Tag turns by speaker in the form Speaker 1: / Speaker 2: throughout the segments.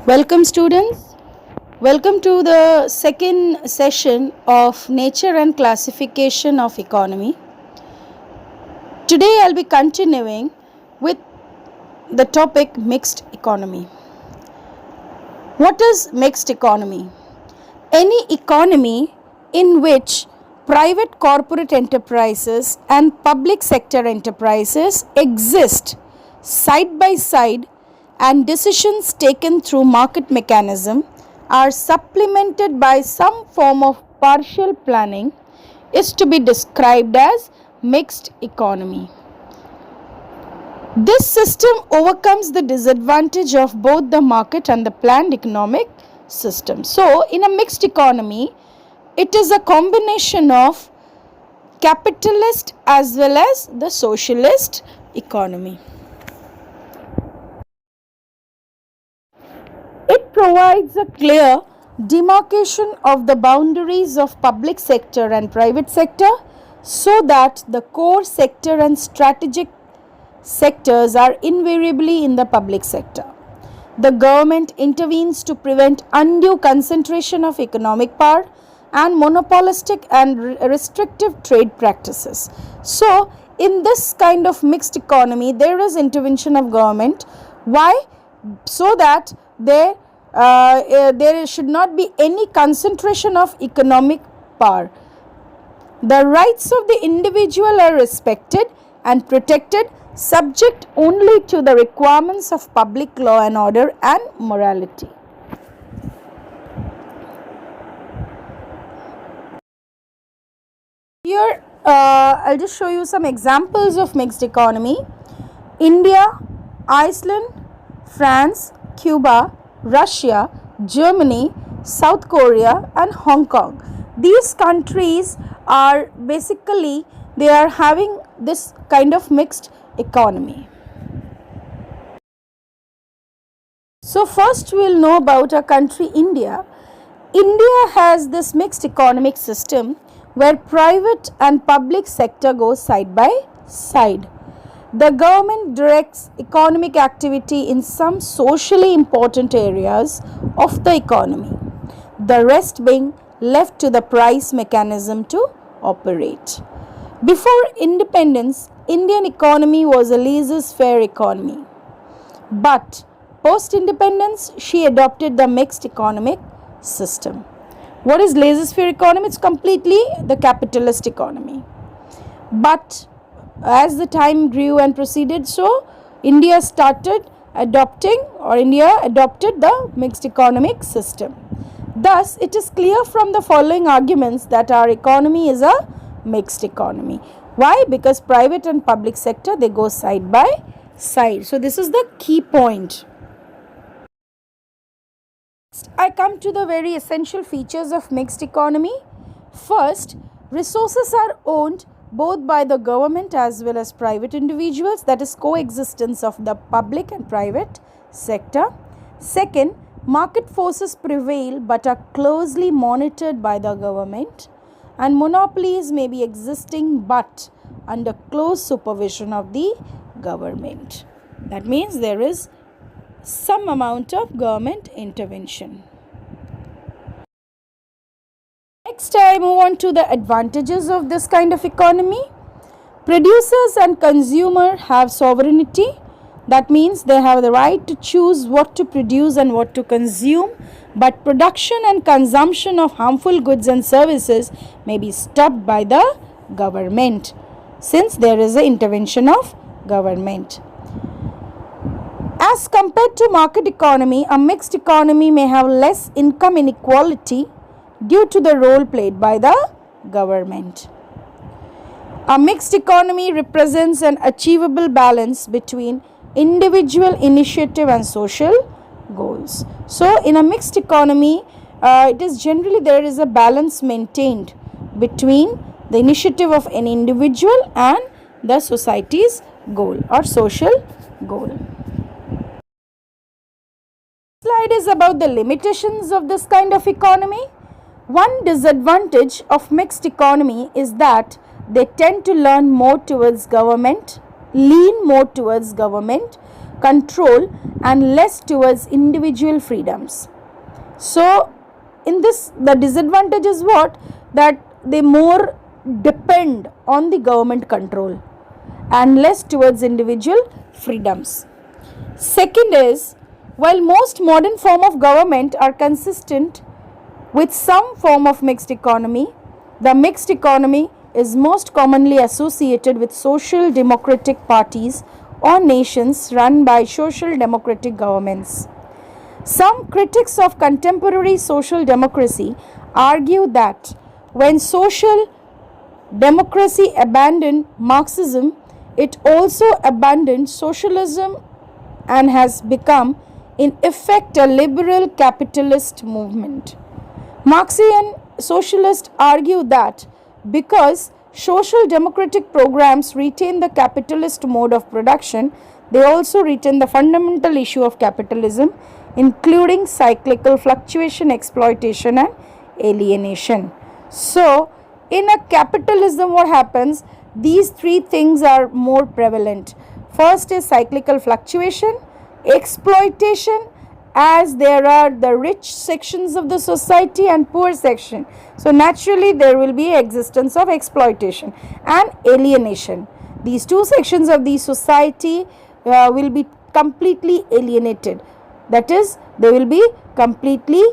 Speaker 1: Welcome, students. Welcome to the second session of Nature and Classification of Economy. Today, I'll be continuing with the topic mixed economy. What is mixed economy? Any economy in which private corporate enterprises and public sector enterprises exist side by side and decisions taken through market mechanism are supplemented by some form of partial planning is to be described as mixed economy. This system overcomes the disadvantage of both the market and the planned economic system. So, in a mixed economy, it is a combination of capitalist as well as the socialist economy. It provides a clear demarcation of the boundaries of public sector and private sector so that the core sector and strategic sectors are invariably in the public sector. The government intervenes to prevent undue concentration of economic power and monopolistic and restrictive trade practices. So, in this kind of mixed economy, there is intervention of government. Why? So that there should not be any concentration of economic power. The rights of the individual are respected and protected, subject only to the requirements of public law and order and morality. Here I'll just show you some examples of mixed economy. India, Iceland, France, Cuba, Russia, Germany, South Korea and Hong Kong. These countries are basically, they are having this kind of mixed economy. So first we will know about our country India. India has this mixed economic system where private and public sector go side by side. The government directs economic activity in some socially important areas of the economy, the rest being left to the price mechanism to operate. Before independence, Indian economy was a laissez-faire economy, but post-independence, she adopted the mixed economic system. What is laissez-faire economy? It's completely the capitalist economy. But as the time grew and proceeded, so India adopted the mixed economic system. Thus, it is clear from the following arguments that our economy is a mixed economy. Why? Because private and public sector, they go side by side. So, this is the key point. I come to the very essential features of mixed economy. First, resources are owned both by the government as well as private individuals, that is coexistence of the public and private sector. Second, market forces prevail but are closely monitored by the government, and monopolies may be existing but under close supervision of the government. That means there is some amount of government intervention. Next, I move on to the advantages of this kind of economy. Producers and consumers have sovereignty. That means they have the right to choose what to produce and what to consume, but production and consumption of harmful goods and services may be stopped by the government, since there is an intervention of government. As compared to market economy, a mixed economy may have less income inequality due to the role played by the government. A mixed economy represents an achievable balance between individual initiative and social goals. So, in a mixed economy, it is generally there is a balance maintained between the initiative of an individual and the society's goal or social goal. Slide is about the limitations of this kind of economy. One disadvantage of mixed economy is that they tend to lean more towards government, control and less towards individual freedoms. So in this, the disadvantage is what? That they more depend on the government control and less towards individual freedoms. Second is, while most modern form of government are consistent with some form of mixed economy, the mixed economy is most commonly associated with social democratic parties or nations run by social democratic governments. Some critics of contemporary social democracy argue that when social democracy abandoned Marxism, it also abandoned socialism and has become, in effect, a liberal capitalist movement. Marxian socialists argue that because social democratic programs retain the capitalist mode of production, they also retain the fundamental issue of capitalism, including cyclical fluctuation, exploitation, and alienation. So, in a capitalism, what happens? These three things are more prevalent. First is cyclical fluctuation, exploitation, as there are the rich sections of the society and poor section. So naturally there will be existence of exploitation and alienation. These two sections of the society will be completely alienated. That is, they will be completely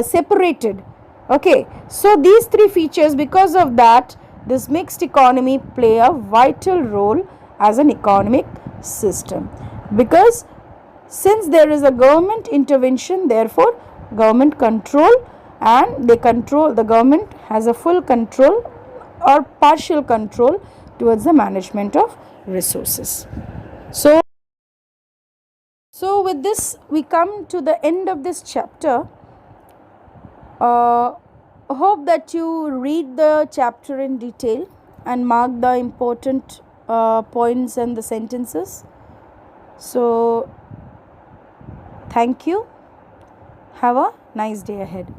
Speaker 1: separated. Okay, so these three features, because of that, this mixed economy play a vital role as an economic system, because since there is a government intervention, therefore government control, and the government has a full control or partial control towards the management of resources. So with this we come to the end of this chapter. Hope that you read the chapter in detail and mark the important points and the sentences. So thank you. Have a nice day ahead.